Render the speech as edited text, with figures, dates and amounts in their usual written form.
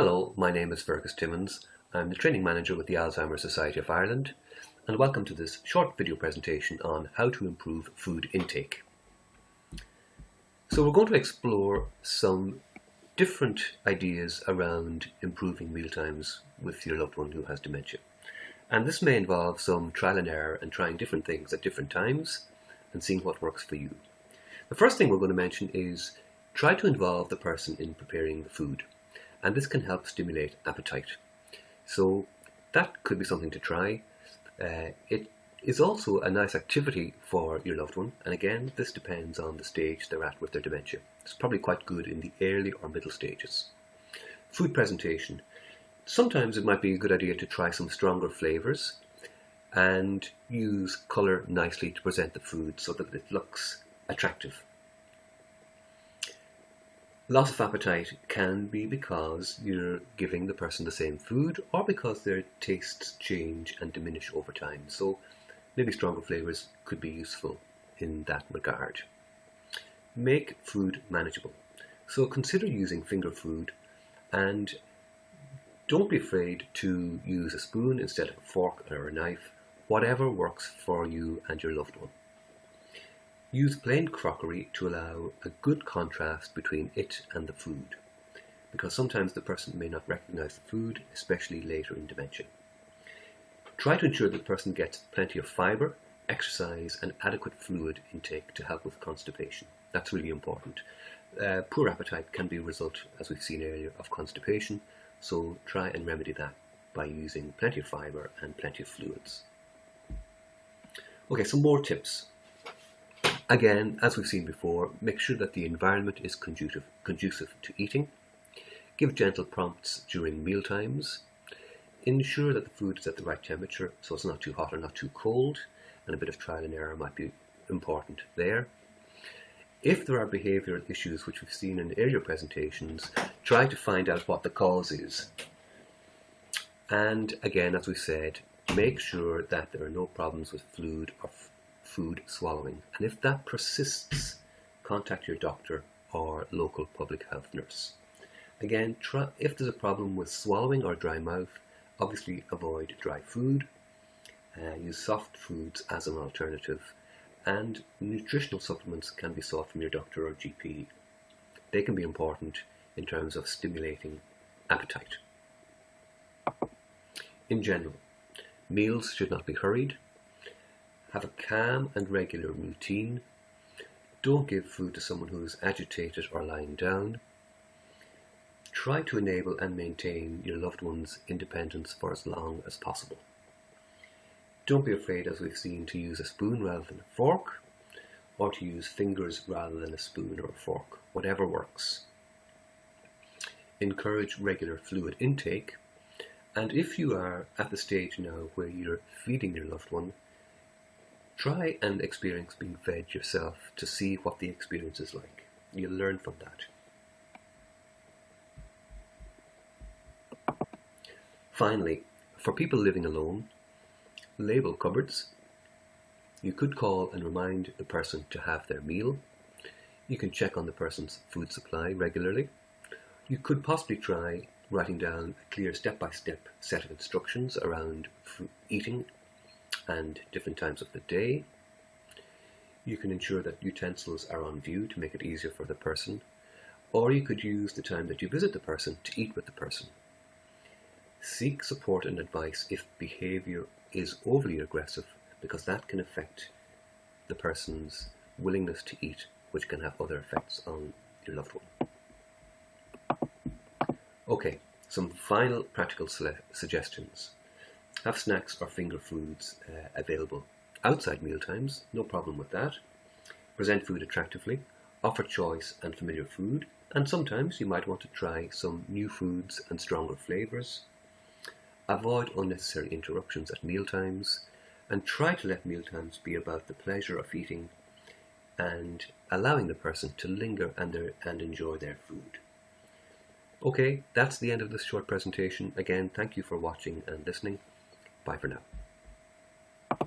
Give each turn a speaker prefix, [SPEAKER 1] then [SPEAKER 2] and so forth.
[SPEAKER 1] Hello, my name is Fergus Timmins. I'm the Training Manager with the Alzheimer's Society of Ireland, and welcome to this short video presentation on how to improve food intake. So we're going to explore some different ideas around improving mealtimes with your loved one who has dementia. And this may involve some trial and error and trying different things at different times and seeing what works for you. The first thing we're going to mention is try to involve the person in preparing the food. And this can help stimulate appetite. So that could be something to try. It is also a nice activity for your loved one, and again, this depends on the stage they're at with their dementia. It's probably quite good in the early or middle stages. Food presentation. Sometimes it might be a good idea to try some stronger flavours and use colour nicely to present the food so that it looks attractive. Loss of appetite can be because you're giving the person the same food or because their tastes change and diminish over time. So maybe stronger flavours could be useful in that regard. Make food manageable. So consider using finger food and don't be afraid to use a spoon instead of a fork or a knife, whatever works for you and your loved one. Use plain crockery to allow a good contrast between it and the food, because sometimes the person may not recognize the food, especially later in dementia. Try to ensure that the person gets plenty of fiber, exercise and adequate fluid intake to help with constipation. That's really important. Poor appetite can be a result, as we've seen earlier, of constipation, so try and remedy that by using plenty of fiber and plenty of fluids. Okay, some more tips. Again, as we've seen before, make sure that the environment is conducive to eating. Give gentle prompts during meal times. Ensure that the food is at the right temperature, so it's not too hot or not too cold, and a bit of trial and error might be important there. If there are behavioural issues, which we've seen in earlier presentations, try to find out what the cause is. And again, as we said, make sure that there are no problems with fluid or food swallowing, and if that persists, contact your doctor or local public health nurse. Again, if there's a problem with swallowing or dry mouth, obviously avoid dry food, use soft foods as an alternative, and nutritional supplements can be sought from your doctor or GP. They can be important in terms of stimulating appetite. In general, meals should not be hurried. Have a calm and regular routine. Don't give food to someone who is agitated or lying down. Try to enable and maintain your loved one's independence for as long as possible. Don't be afraid, as we've seen, to use a spoon rather than a fork, or to use fingers rather than a spoon or a fork, whatever works. Encourage regular fluid intake, and if you are at the stage now where you're feeding your loved one, try and experience being fed yourself to see what the experience is like. You'll learn from that. Finally, for people living alone, label cupboards. You could call and remind the person to have their meal. You can check on the person's food supply regularly. You could possibly try writing down a clear step-by-step set of instructions around eating and different times of the day. You can ensure that utensils are on view to make it easier for the person, or you could use the time that you visit the person to eat with the person. Seek support and advice if behaviour is overly aggressive, because that can affect the person's willingness to eat, which can have other effects on your loved one. Okay, some final practical suggestions. Have snacks or finger foods available outside mealtimes, no problem with that. Present food attractively, offer choice and familiar food, and sometimes you might want to try some new foods and stronger flavours. Avoid unnecessary interruptions at mealtimes, and try to let mealtimes be about the pleasure of eating and allowing the person to linger and enjoy their food. Okay, that's the end of this short presentation. Again, thank you for watching and listening. Bye for now.